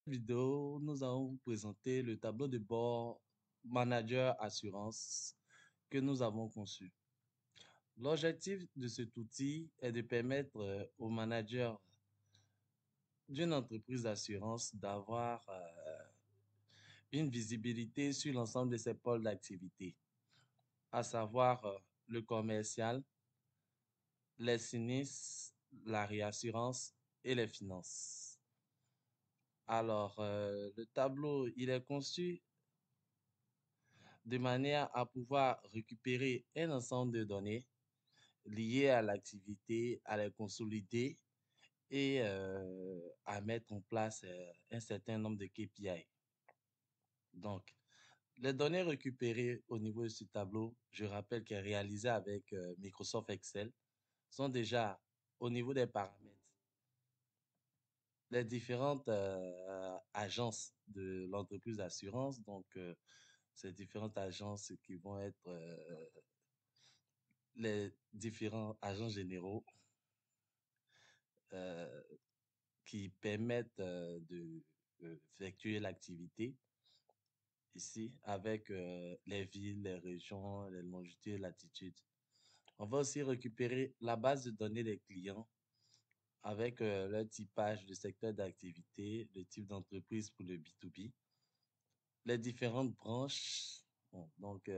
Vidéo, nous allons vous présenter le tableau de bord Manager Assurance que nous avons conçu. L'objectif de cet outil est de permettre au manager d'une entreprise d'assurance d'avoir une visibilité sur l'ensemble de ses pôles d'activité, à savoir le commercial, les sinistres, la réassurance et les finances. Alors, le tableau, il est conçu de manière à pouvoir récupérer un ensemble de données liées à l'activité, à les consolider et à mettre en place un certain nombre de KPI. Donc, les données récupérées au niveau de ce tableau, je rappelle qu'elles sont réalisées avec Microsoft Excel, sont déjà au niveau des paramètres. Les différentes agences de l'entreprise d'assurance, donc ces différentes agences qui vont être les différents agents généraux euh, qui permettent de effectuer l'activité ici avec les villes, les régions, les longitudes, latitudes. On va aussi récupérer la base de données des clients avec le typage de secteur d'activité, le type d'entreprise pour le B2B, les différentes branches, bon, donc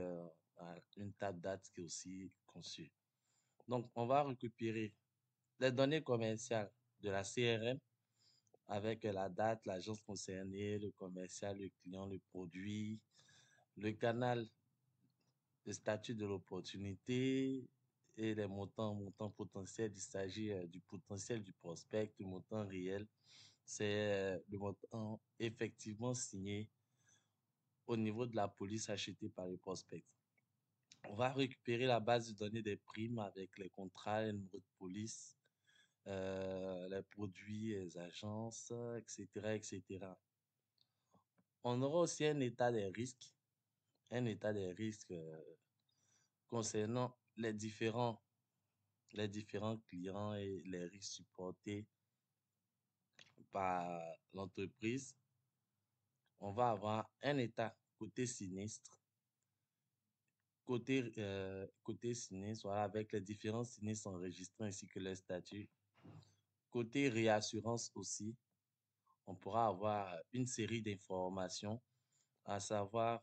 une table date qui est aussi conçue. Donc, on va récupérer les données commerciales de la CRM avec la date, l'agence concernée, le commercial, le client, le produit, le canal, le statut de l'opportunité et les montants potentiels. Il s'agit du potentiel du prospect, du montant réel. C'est le montant effectivement signé au niveau de la police achetée par le prospect. On va récupérer la base de données des primes avec les contrats, les numéros de police, les produits, les agences, etc., etc. On aura aussi un état des risques concernant les différents clients et les risques supportés par l'entreprise. On va avoir un état côté sinistre, côté sinistre, voilà, avec les différents sinistres enregistrés ainsi que les statuts. Côté réassurance aussi, on pourra avoir une série d'informations, à savoir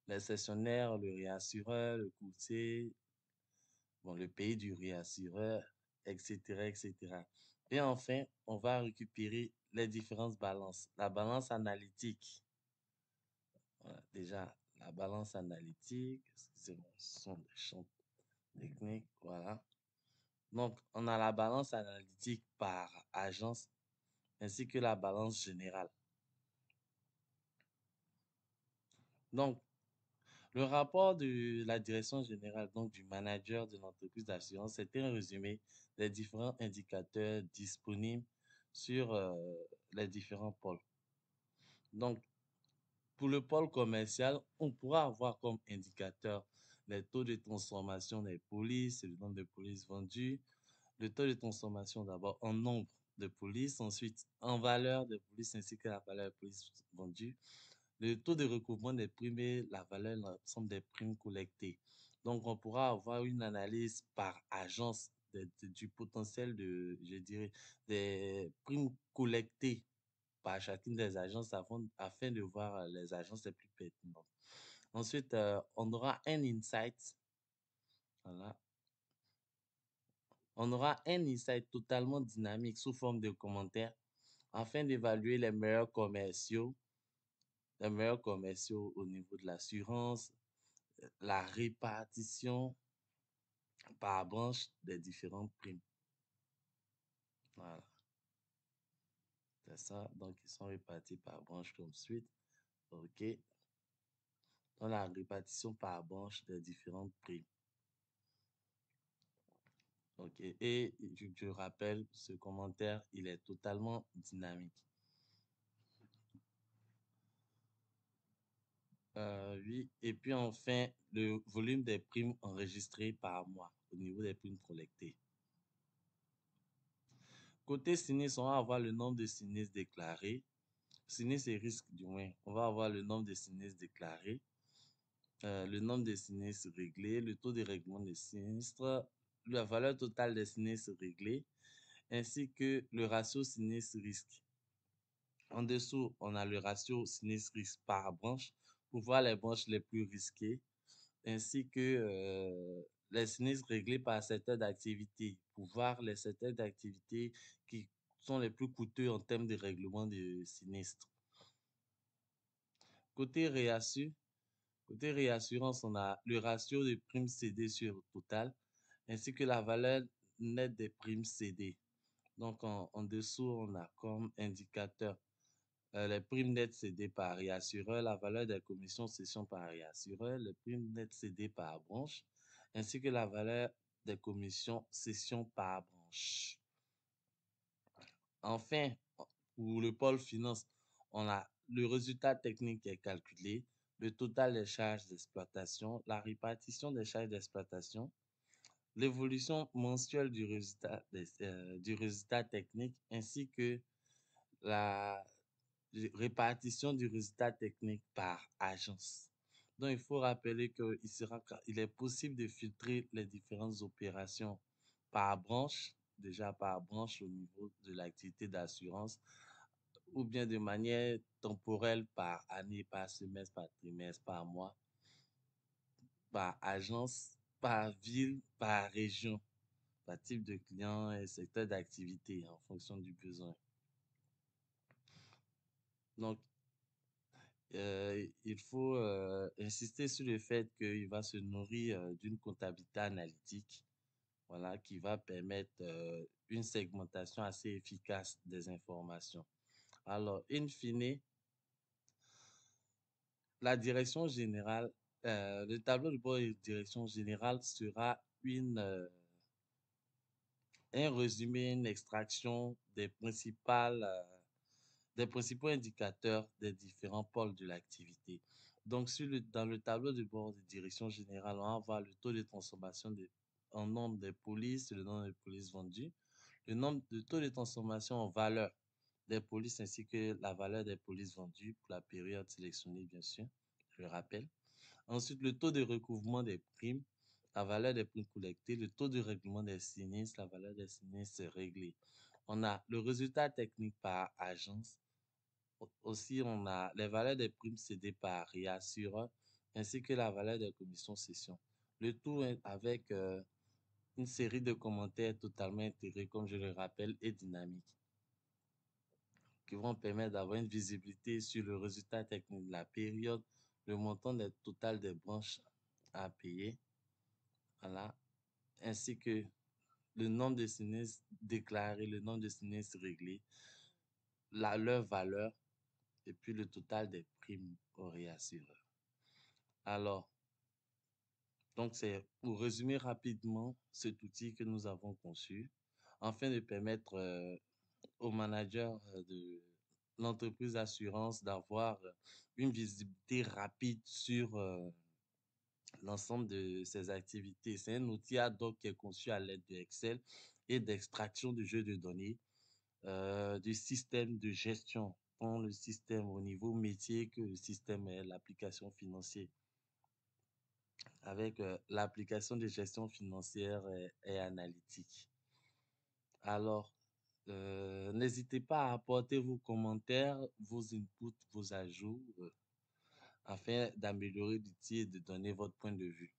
les cessionnaires, le réassureur, le courtier, bon, le pays du réassureur, etc., etc. Et enfin, on va récupérer les différentes balances. La balance analytique, voilà, déjà, la balance analytique, excusez-moi, ce sont des champs techniques, voilà. Donc, on a la balance analytique par agence ainsi que la balance générale. Donc, le rapport de la direction générale, donc du manager de l'entreprise d'assurance, c'est un résumé des différents indicateurs disponibles sur les différents pôles. Donc, pour le pôle commercial, on pourra avoir comme indicateur les taux de transformation des polices, le nombre de polices vendues, le taux de transformation d'abord en nombre de polices, ensuite en valeur de polices ainsi que la valeur de polices vendues, le taux de recouvrement des primes et la valeur de l'ensemble des primes collectées. Donc, on pourra avoir une analyse par agence du potentiel je dirais, des primes collectées par chacune des agences afin de voir les agences les plus pertinentes. Ensuite, on aura un insight. Voilà. On aura un insight totalement dynamique sous forme de commentaires afin d'évaluer les meilleurs commerciaux au niveau de l'assurance, la répartition par branche des différentes primes. Voilà, c'est ça. Donc, ils sont répartis par branche comme suite. OK. Dans la répartition par branche des différentes primes. OK. Et je rappelle, ce commentaire, il est totalement dynamique. Oui. Et puis enfin, le volume des primes enregistrées par mois au niveau des primes collectées. Côté sinistre, on va avoir le nombre de sinistres déclarés, sinistres et risques du moins. On va avoir le nombre de sinistres déclarés, le nombre de sinistres réglés, le taux de règlement des sinistres, la valeur totale des sinistres réglés, ainsi que le ratio sinistre-risque. En dessous, on a le ratio sinistre-risque par branche pour voir les branches les plus risquées, ainsi que les sinistres réglés par secteur d'activité pour voir les secteurs d'activité qui sont les plus coûteux en termes de règlement de sinistres. Côté réassurance, Côté réassurance, on a le ratio de primes cédées sur total, ainsi que la valeur nette des primes cédées. Donc, en dessous, on a comme indicateur les primes nettes cédées par réassureur, la valeur des commissions cession par réassureur, les primes nettes cédées par branche, ainsi que la valeur des commissions cession par branche. Enfin, pour le pôle finance, on a le résultat technique qui est calculé, le total des charges d'exploitation, la répartition des charges d'exploitation, l'évolution mensuelle du résultat technique, ainsi que la répartition du résultat technique par agence. Donc, il faut rappeler il est possible de filtrer les différentes opérations par branche, déjà par branche au niveau de l'activité d'assurance, ou bien de manière temporelle par année, par semestre, par trimestre, par mois, par agence, par ville, par région, par type de client et secteur d'activité en fonction du besoin. Donc, il faut insister sur le fait qu'il va se nourrir d'une comptabilité analytique, voilà, qui va permettre une segmentation assez efficace des informations. Alors, in fine, la direction générale, le tableau de bord de direction générale sera un résumé, une extraction des principaux indicateurs des différents pôles de l'activité. Donc, dans le tableau de bord de direction générale, on va voir le taux de transformation en nombre de polices, le nombre de polices vendues, le taux de transformation en valeur des polices ainsi que la valeur des polices vendues pour la période sélectionnée, bien sûr, je le rappelle. Ensuite, le taux de recouvrement des primes, la valeur des primes collectées, le taux de règlement des sinistres, la valeur des sinistres réglés. On a le résultat technique par agence. Aussi, on a les valeurs des primes cédées par réassureur, ainsi que la valeur des commissions cession. Le tout avec une série de commentaires totalement intégrés, comme je le rappelle, et dynamiques, qui vont permettre d'avoir une visibilité sur le résultat technique de la période, le montant total des branches à payer, voilà, ainsi que le nombre de sinistres déclarés, le nombre de sinistres réglés, leur valeur, et puis le total des primes au réassureur. Alors, donc c'est pour résumer rapidement cet outil que nous avons conçu afin de permettre aux managers de l'entreprise d'assurance d'avoir une visibilité rapide sur l'ensemble de ces activités. C'est un outil ad hoc qui est conçu à l'aide de Excel et d'extraction de jeux de données, du système de gestion, tant le système au niveau métier que le système et l'application financière, avec l'application de gestion financière et analytique. Alors, n'hésitez pas à apporter vos commentaires, vos inputs, vos ajouts, afin d'améliorer l'outil et de donner votre point de vue.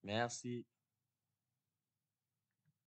Merci.